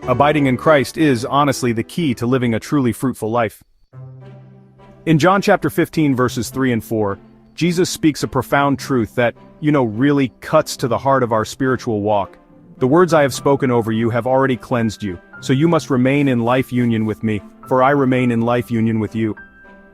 Abiding in Christ is, honestly, the key to living a truly fruitful life. In John chapter 15 verses 3 and 4, Jesus speaks a profound truth that, really cuts to the heart of our spiritual walk. The words I have spoken over you have already cleansed you, so you must remain in life union with me, for I remain in life union with you.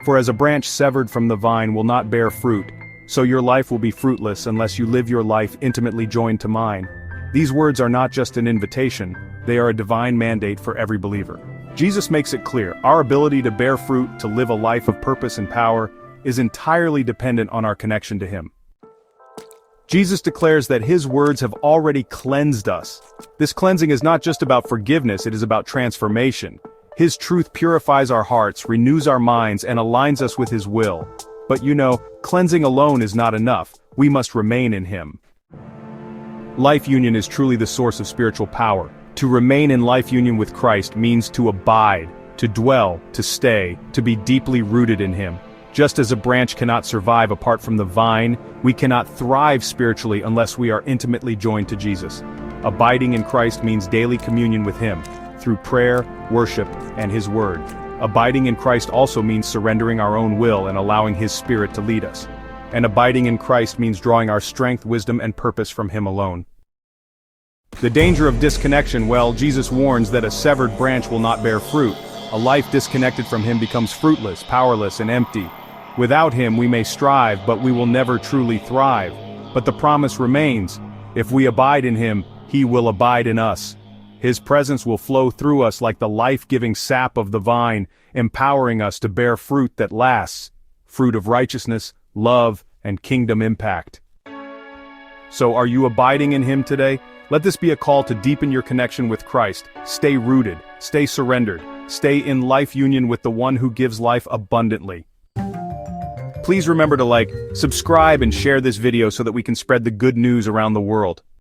For as a branch severed from the vine will not bear fruit, so your life will be fruitless unless you live your life intimately joined to mine. These words are not just an invitation, they are a divine mandate for every believer. Jesus makes it clear, our ability to bear fruit, to live a life of purpose and power, is entirely dependent on our connection to Him. Jesus declares that His words have already cleansed us. This cleansing is not just about forgiveness, it is about transformation. His truth purifies our hearts, renews our minds, and aligns us with His will. But cleansing alone is not enough, we must remain in Him. Life union is truly the source of spiritual power. To remain in life union with Christ means to abide, to dwell, to stay, to be deeply rooted in Him. Just as a branch cannot survive apart from the vine, we cannot thrive spiritually unless we are intimately joined to Jesus. Abiding in Christ means daily communion with Him, through prayer, worship, and His Word. Abiding in Christ also means surrendering our own will and allowing His Spirit to lead us. And abiding in Christ means drawing our strength, wisdom, and purpose from Him alone. The danger of disconnection, Jesus warns that a severed branch will not bear fruit. A life disconnected from Him becomes fruitless, powerless, and empty. Without Him we may strive, but we will never truly thrive. But the promise remains, if we abide in Him, He will abide in us. His presence will flow through us like the life-giving sap of the vine, empowering us to bear fruit that lasts, fruit of righteousness, love, and kingdom impact. So are you abiding in Him today? Let this be a call to deepen your connection with Christ. Stay rooted, stay surrendered, stay in life union with the one who gives life abundantly. Please remember to like, subscribe, and share this video so that we can spread the good news around the world.